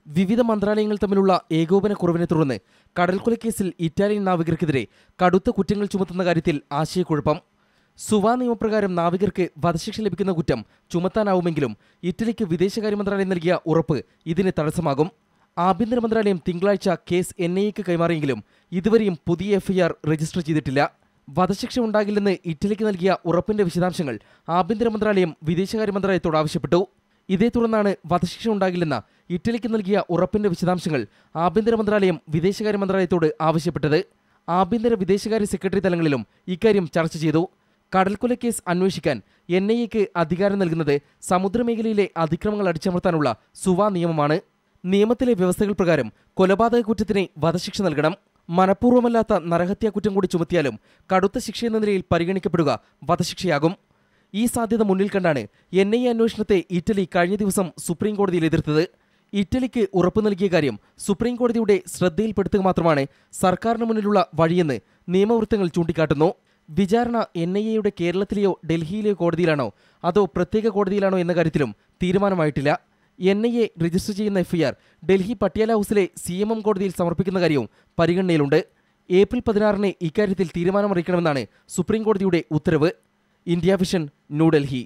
വിവിധ മന്ത്രാലയങ്ങൾ തമ്മിലുള്ള ഏകോപനക്കുറവിനെ തുടർന്ന് കടൽക്കൊലക്കേസിൽ ഇറ്റാലിയൻ നാവികർക്കെതിരെ കടുത്ത കുറ്റങ്ങൾ ചുമത്തുന്ന കാര്യത്തിൽ ആശയക്കുഴപ്പം. സുവാ നിയമപ്രകാരം നാവികർക്ക് വധശിക്ഷ ലഭിക്കുന്ന കുറ്റം ചുമത്താനാവുമെങ്കിലും ഇറ്റലിക്ക് വിദേശകാര്യ മന്ത്രാലയം നൽകിയ ഉറപ്പ് ഇതിന് തടസ്സമാകും. ആഭ്യന്തര മന്ത്രാലയം തിങ്കളാഴ്ച കേസ് NIAക്ക് കൈമാറിയെങ്കിലും ഇതുവരെയും പുതിയ FIR രജിസ്റ്റർ ചെയ്തിട്ടില്ല. വധശിക്ഷ ഉണ്ടാകില്ലെന്ന് ഇറ്റലിക്ക് നൽകിയ ഉറപ്പിന്റെ വിശദാംശങ്ങൾ ആഭ്യന്തര മന്ത്രാലയം വിദേശകാര്യ മന്ത്രാലയത്തോട് ആവശ്യപ്പെട്ടു. ഇതേ തുടർന്നാണ് വധശിക്ഷ ഉണ്ടാകില്ലെന്ന ഇറ്റലിക്ക് നൽകിയ ഉറപ്പിന്റെ വിശദാംശങ്ങൾ ആഭ്യന്തര മന്ത്രാലയം വിദേശകാര്യ മന്ത്രാലയത്തോട് ആവശ്യപ്പെട്ടത്. ആഭ്യന്തര വിദേശകാര്യ സെക്രട്ടറി തലങ്ങളിലും ഇക്കാര്യം ചർച്ച ചെയ്തു. കടൽക്കൊലക്കേസ് അന്വേഷിക്കാൻ NIAക്ക് അധികാരം നൽകുന്നത് സമുദ്രമേഖലയിലെ അതിക്രമങ്ങൾ അടിച്ചമർത്താനുള്ള സുവാ നിയമമാണ്. നിയമത്തിലെ വ്യവസ്ഥകൾ പ്രകാരം കൊലപാതക കുറ്റത്തിന് വധശിക്ഷ നൽകണം. മനഃപൂർവ്വമല്ലാത്ത നരഹത്യാ കുറ്റം കൂടി ചുമത്തിയാലും കടുത്ത ശിക്ഷയെന്ന നിലയിൽ പരിഗണിക്കപ്പെടുക വധശിക്ഷയാകും. ഈ സാധ്യത മുന്നിൽ കണ്ടാണ് NIA അന്വേഷണത്തെ ഇറ്റലി കഴിഞ്ഞ ദിവസം സുപ്രീം കോടതിയിൽ എതിർത്തത്. ഇറ്റലിക്ക് ഉറപ്പു നൽകിയ കാര്യം സുപ്രീം കോടതിയുടെ ശ്രദ്ധയിൽപ്പെടുത്തുക മാത്രമാണ് സർക്കാരിന് മുന്നിലുള്ള വഴിയെന്ന് നിയമവൃത്തങ്ങൾ ചൂണ്ടിക്കാട്ടുന്നു. വിചാരണ NIAയുടെ കേരളത്തിലെയോ ഡൽഹിയിലെയോ കോടതിയിലാണോ അതോ പ്രത്യേക കോടതിയിലാണോ എന്ന കാര്യത്തിലും തീരുമാനമായിട്ടില്ല. NIA രജിസ്റ്റർ ചെയ്യുന്ന FIR ഡൽഹി പട്യാല ഹൗസിലെ CMM കോടതിയിൽ സമർപ്പിക്കുന്ന കാര്യവും പരിഗണനയിലുണ്ട്. ഏപ്രിൽ 16-ന് ഇക്കാര്യത്തിൽ തീരുമാനമറിയിക്കണമെന്നാണ് സുപ്രീം കോടതിയുടെ ഉത്തരവ്. India vision, New Delhi.